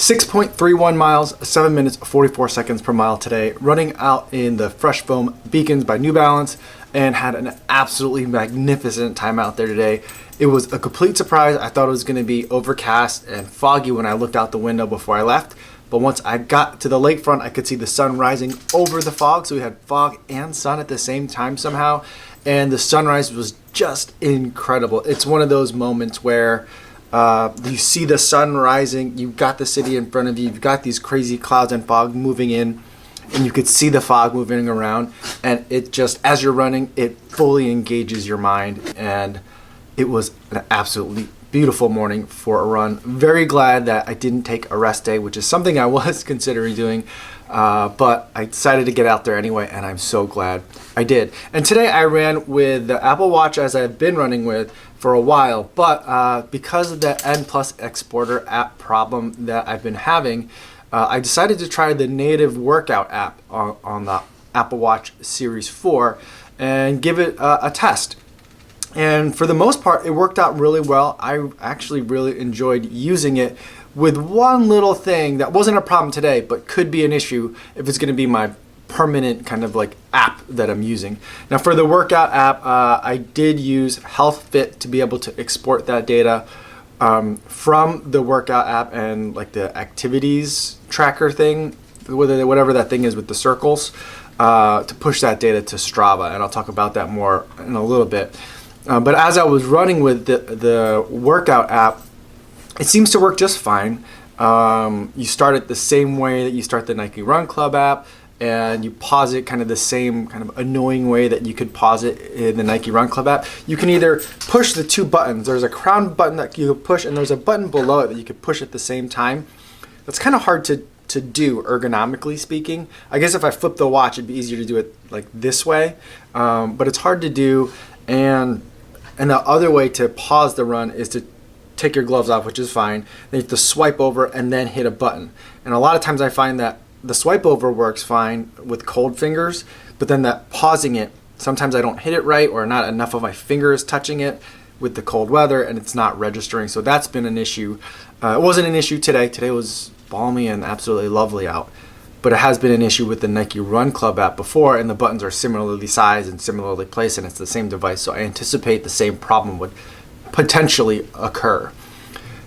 6.31 miles, 7 minutes, 44 seconds per mile today, running out in the Fresh Foam Beacons by New Balance, and had an absolutely magnificent time out there today. It was a complete surprise. I thought it was going to be overcast and foggy when I looked out the window before I left, but once I got to the lakefront, I could see the sun rising over the fog, so we had fog and sun at the same time somehow, and the sunrise was just incredible. It's one of those moments where you see the sun rising, you've got the city in front of you, you've got these crazy clouds and fog moving in, and you could see the fog moving around, and it just, as you're running, it fully engages your mind, and it was an absolutely beautiful morning for a run. Very glad that I didn't take a rest day, which is something I was considering doing, but I decided to get out there anyway, and I'm so glad I did. And today I ran with the Apple Watch, as I've been running with for a while, but because of the n+exporter app problem that I've been having, I decided to try the native workout app on the Apple Watch Series 4 and give it a test. And for the most part, it worked out really well. I actually really enjoyed using it, with one little thing that wasn't a problem today, but could be an issue if it's going to be my permanent kind of like app that I'm using. Now for the workout app, I did use HealthFit to be able to export that data from the workout app and like the activities tracker thing, whatever that thing is with the circles, to push that data to Strava, and I'll talk about that more in a little bit. But as I was running with the workout app, it seems to work just fine. You start it the same way that you start the Nike Run Club app, and you pause it kind of the same kind of annoying way that you could pause it in the Nike Run Club app. You can either push the two buttons. There's a crown button that you could push, and there's a button below it that you could push at the same time. That's kind of hard to do ergonomically speaking. I guess if I flip the watch, it'd be easier to do it like this way, but it's hard to do. And the other way to pause the run is to take your gloves off, which is fine. Then you have to swipe over and then hit a button. And a lot of times I find that the swipe over works fine with cold fingers, but then that pausing it, sometimes I don't hit it right, or not enough of my fingers touching it with the cold weather, and it's not registering. So that's been an issue. It wasn't an issue today. Today was balmy and absolutely lovely out. But it has been an issue with the Nike Run Club app before, and the buttons are similarly sized and similarly placed, and it's the same device, so I anticipate the same problem would potentially occur.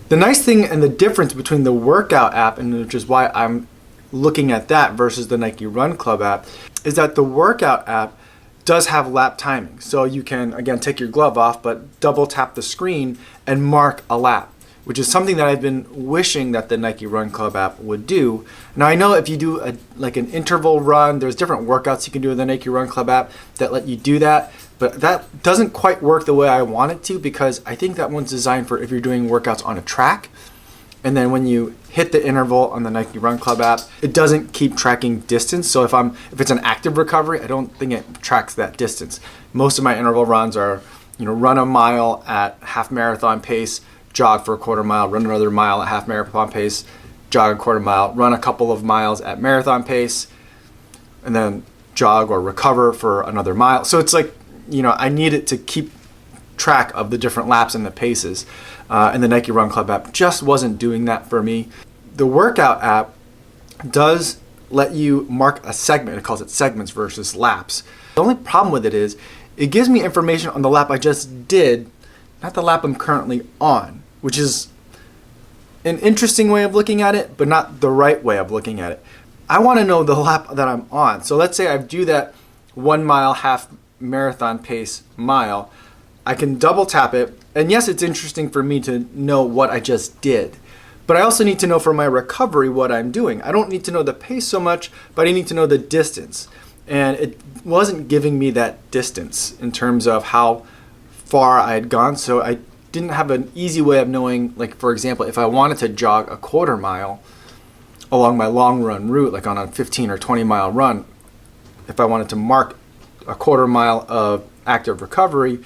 The nice thing and the difference between the workout app, and which is why I'm looking at that versus the Nike Run Club app, is that the workout app does have lap timing. So you can, again, take your glove off, but double tap the screen and mark a lap, which is something that I've been wishing that the Nike Run Club app would do. Now I know if you do like an interval run, there's different workouts you can do in the Nike Run Club app that let you do that, but that doesn't quite work the way I want it to, because I think that one's designed for if you're doing workouts on a track, and then when you hit the interval on the Nike Run Club app, it doesn't keep tracking distance. So if it's an active recovery, I don't think it tracks that distance. Most of my interval runs are, run a mile at half marathon pace, jog for a quarter mile, run another mile at half marathon pace, jog a quarter mile, run a couple of miles at marathon pace, and then jog or recover for another mile. So it's like, I need it to keep track of the different laps and the paces. And the Nike Run Club app just wasn't doing that for me. The workout app does let you mark a segment. It calls it segments versus laps. The only problem with it is it gives me information on the lap I just did, not the lap I'm currently on, which is an interesting way of looking at it, but not the right way of looking at it. I want to know the lap that I'm on. So let's say I do that 1 mile half marathon pace mile. I can double tap it, and yes, it's interesting for me to know what I just did, but I also need to know for my recovery what I'm doing. I don't need to know the pace so much, but I need to know the distance, and it wasn't giving me that distance in terms of how far I had gone, so I didn't have an easy way of knowing, like for example, if I wanted to jog a quarter mile along my long run route, like on a 15 or 20 mile run, if I wanted to mark a quarter mile of active recovery,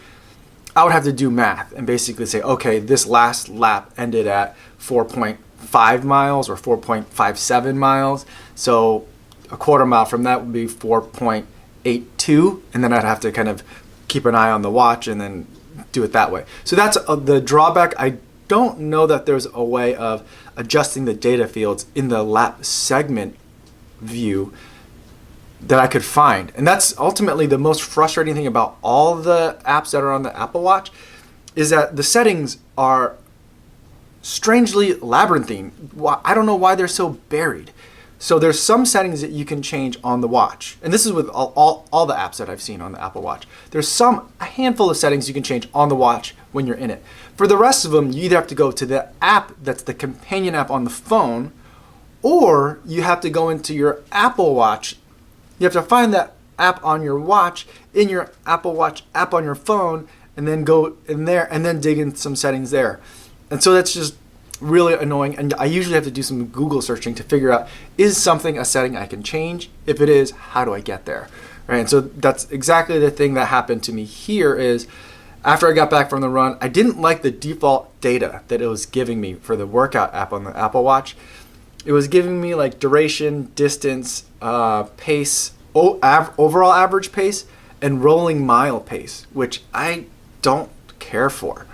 I would have to do math and basically say, okay, this last lap ended at 4.5 miles or 4.57 miles. So a quarter mile from that would be 4.82. And then I'd have to kind of keep an eye on the watch and then do it that way. So that's the drawback. I don't know that there's a way of adjusting the data fields in the lap segment view that I could find. And that's ultimately the most frustrating thing about all the apps that are on the Apple Watch, is that the settings are strangely labyrinthine. I don't know why they're so buried. So there's some settings that you can change on the watch. And this is with all the apps that I've seen on the Apple Watch. There's a handful of settings you can change on the watch when you're in it. For the rest of them, you either have to go to the app that's the companion app on the phone, or you have to go into your Apple Watch. You have to find that app on your watch, in your Apple Watch app on your phone, and then go in there and then dig in some settings there. And so that's just really annoying. And I usually have to do some Google searching to figure out, is something a setting I can change? If it is, how do I get there? Right? And so that's exactly the thing that happened to me here. Is after I got back from the run, I didn't like the default data that it was giving me for the workout app on the Apple Watch. It was giving me like duration, distance, pace, overall average pace, and rolling mile pace, which I don't care for.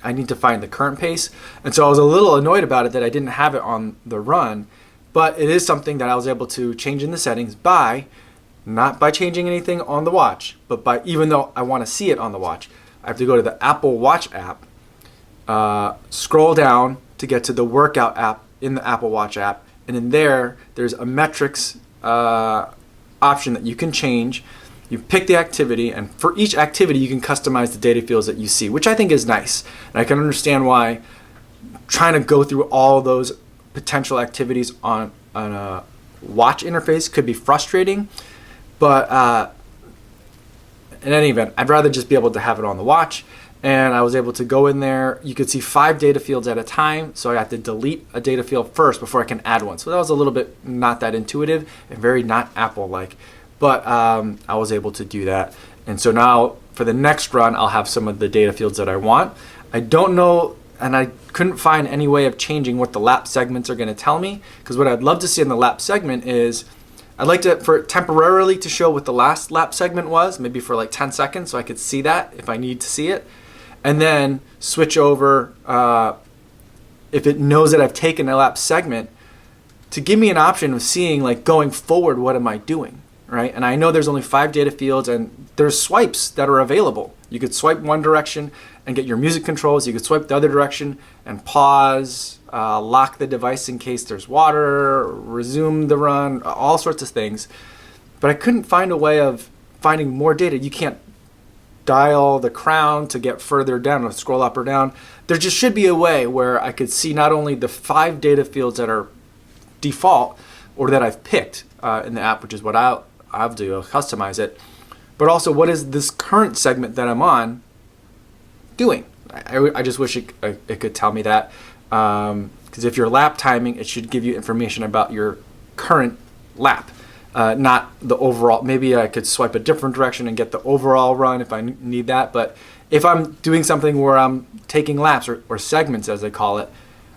I need to find the current pace. And so I was a little annoyed about it that I didn't have it on the run, but it is something that I was able to change in the settings not by changing anything on the watch, but by, even though I want to see it on the watch, I have to go to the Apple Watch app, scroll down to get to the workout app in the Apple Watch app. And in there's a metrics option that you can change. You pick the activity, and for each activity, you can customize the data fields that you see, which I think is nice. And I can understand why trying to go through all those potential activities on a watch interface could be frustrating. But in any event, I'd rather just be able to have it on the watch. And I was able to go in there. You could see 5 data fields at a time, so I had to delete a data field first before I can add one. So that was a little bit not that intuitive and very not Apple-like. But I was able to do that. And so now for the next run, I'll have some of the data fields that I want. I don't know, and I couldn't find any way of changing what the lap segments are going to tell me, because what I'd love to see in the lap segment is, I'd like for it temporarily to show what the last lap segment was, maybe for like 10 seconds, so I could see that if I need to see it. And then switch over, if it knows that I've taken a lap segment, to give me an option of seeing, like, going forward, what am I doing? Right? And I know there's only 5 data fields, and there's swipes that are available. You could swipe one direction and get your music controls. You could swipe the other direction and pause, lock the device in case there's water, resume the run, all sorts of things. But I couldn't find a way of finding more data. You can't dial the crown to get further down or scroll up or down. There just should be a way where I could see not only the 5 data fields that are default or that I've picked in the app, which is what I'll do, I'll customize it, but also what is this current segment that I'm on doing. I just wish it could tell me that, because if you're lap timing, it should give you information about your current lap, not the overall. Maybe I could swipe a different direction and get the overall run if I need that, but if I'm doing something where I'm taking laps or segments as they call it,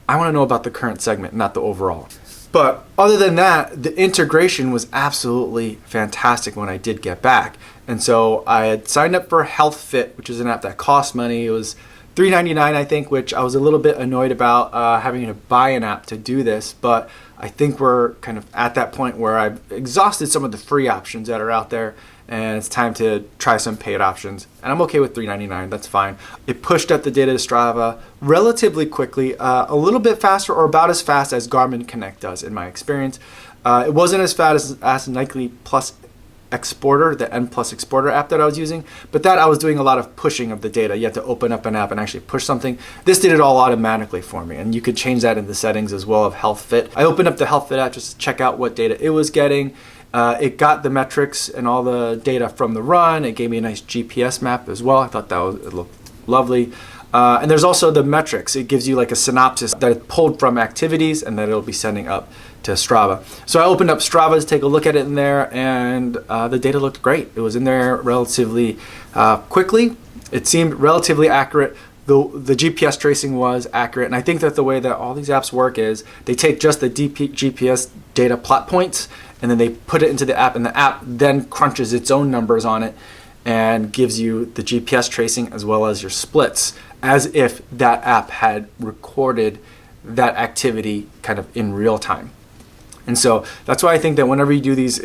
I want to know about the current segment, not the overall. But other than that, the integration was absolutely fantastic when I did get back. And so I had signed up for HealthFit, which is an app that costs money. It was $3.99, I think, which I was a little bit annoyed about having to buy an app to do this. But I think we're kind of at that point where I've exhausted some of the free options that are out there, and it's time to try some paid options. And I'm okay with $3.99, that's fine. It pushed up the data to Strava relatively quickly, a little bit faster, or about as fast as Garmin Connect does in my experience. It wasn't as fast as n+exporter, the n+exporter app that I was using, but that I was doing a lot of pushing of the data. You have to open up an app and actually push something. This did it all automatically for me, and you could change that in the settings as well of HealthFit. I opened up the HealthFit app just to check out what data it was getting. It got the metrics and all the data from the run. It gave me a nice GPS map as well. I thought it looked lovely. And there's also the metrics. It gives you like a synopsis that it pulled from activities and that it'll be sending up to Strava. So I opened up Strava to take a look at it in there, and the data looked great. It was in there relatively quickly. It seemed relatively accurate. The GPS tracing was accurate, and I think that the way that all these apps work is they take just the GPS data plot points, and then they put it into the app, and the app then crunches its own numbers on it and gives you the GPS tracing as well as your splits, as if that app had recorded that activity kind of in real time. And so that's why I think that whenever you do these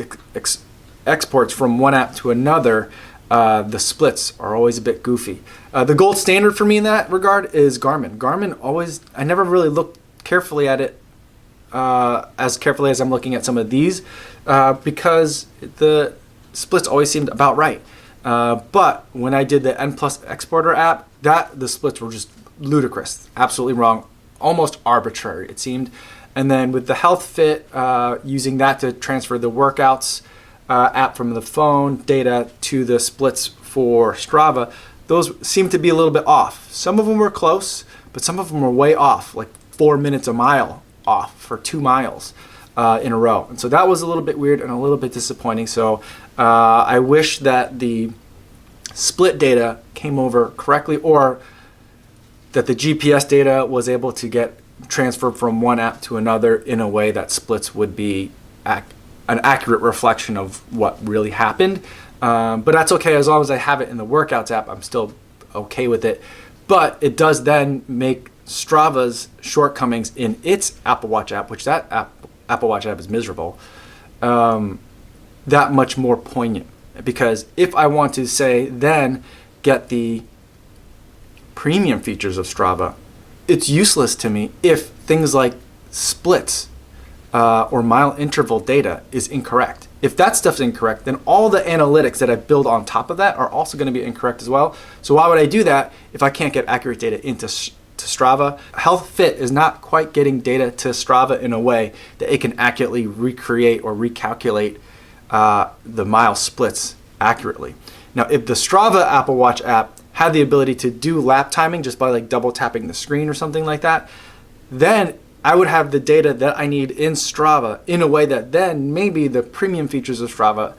exports from one app to another, the splits are always a bit goofy. The gold standard for me in that regard is Garmin. Garmin always, I never really looked carefully at it as carefully as I'm looking at some of these because the splits always seemed about right. But when I did the n+exporter app, the splits were just ludicrous, absolutely wrong, almost arbitrary it seemed. And then with the HealthFit, using that to transfer the workouts app from the phone data to the splits for Strava, those seem to be a little bit off. Some of them were close, but some of them were way off, like 4 minutes a mile off for 2 miles in a row. And so that was a little bit weird and a little bit disappointing. So I wish that the split data came over correctly, or that the GPS data was able to get transferred from one app to another in a way that splits would be an accurate reflection of what really happened. But that's okay, as long as I have it in the workouts app, I'm still okay with it. But it does then make Strava's shortcomings in its Apple Watch app, which that Apple Watch app is miserable, that much more poignant. Because if I want to say then get the premium features of Strava, it's useless to me if things like splits or mile interval data is incorrect. If that stuff's incorrect, then all the analytics that I build on top of that are also going to be incorrect as well. So why would I do that if I can't get accurate data into Strava? HealthFit is not quite getting data to Strava in a way that it can accurately recreate or recalculate the mile splits accurately. Now, if the Strava Apple Watch app had the ability to do lap timing just by like double tapping the screen or something like that, then I would have the data that I need in Strava in a way that then maybe the premium features of Strava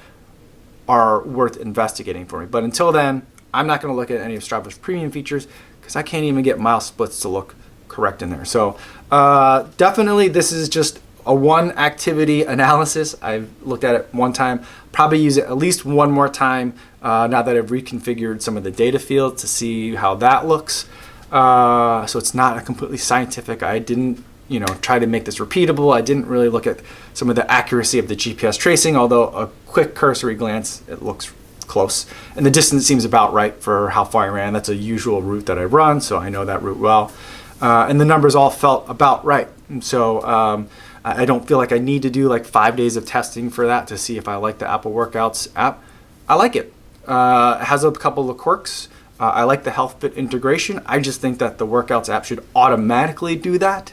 are worth investigating for me. But until then, I'm not going to look at any of Strava's premium features because I can't even get mile splits to look correct in there. So definitely this is just a one activity analysis. I've looked at it one time, probably use it at least one more time now that I've reconfigured some of the data fields to see how that looks. So it's not a completely scientific. I didn't try to make this repeatable. I didn't really look at some of the accuracy of the GPS tracing, although a quick cursory glance, it looks close. And the distance seems about right for how far I ran. That's a usual route that I run, so I know that route well. And the numbers all felt about right. And so I don't feel like I need to do like 5 days of testing for that to see if I like the Apple Workouts app. I like it. It has a couple of quirks. I like the HealthFit integration. I just think that the Workouts app should automatically do that.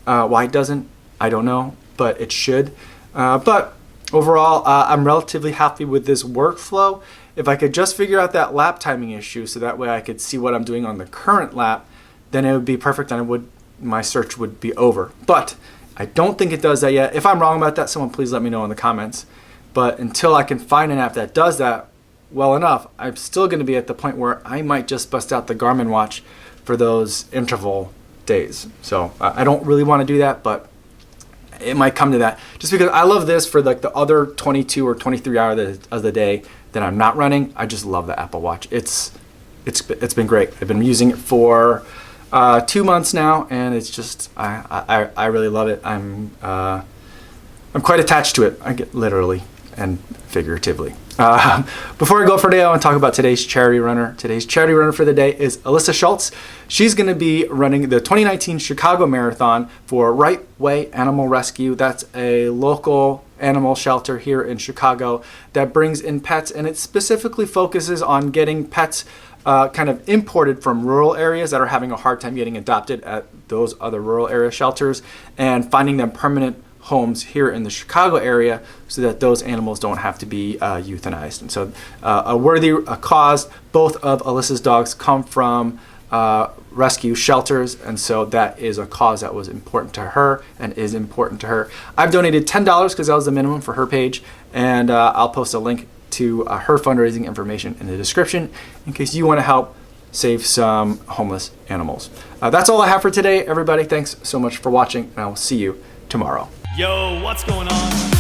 Why it doesn't, I don't know, but it should. But overall, I'm relatively happy with this workflow. If I could just figure out that lap timing issue so that way I could see what I'm doing on the current lap, then it would be perfect and my search would be over. But I don't think it does that yet. If I'm wrong about that, someone please let me know in the comments. But until I can find an app that does that well enough, I'm still going to be at the point where I might just bust out the Garmin watch for those interval days. So I don't really want to do that, but it might come to that. Just because I love this for like the other 22 or 23 hours of the day that I'm not running. I just love the Apple Watch. It's been great. I've been using it for 2 months now, and it's just I really love it. I'm quite attached to it. I get literally and figuratively. Before I go for today, I want to talk about today's charity runner. Today's charity runner for the day is Alyssa Schultz. She's going to be running the 2019 Chicago Marathon for Wright Way Animal Rescue. That's a local animal shelter here in Chicago that brings in pets, and it specifically focuses on getting pets kind of imported from rural areas that are having a hard time getting adopted at those other rural area shelters and finding them permanent homes here in the Chicago area so that those animals don't have to be euthanized. And so a worthy cause. Both of Alyssa's dogs come from rescue shelters, and so that is a cause that was important to her and is important to her. I've donated $10 because that was the minimum for her page, and I'll post a link to her fundraising information in the description in case you want to help save some homeless animals. That's all I have for today, everybody. Thanks so much for watching, and I will see you tomorrow. Yo, what's going on?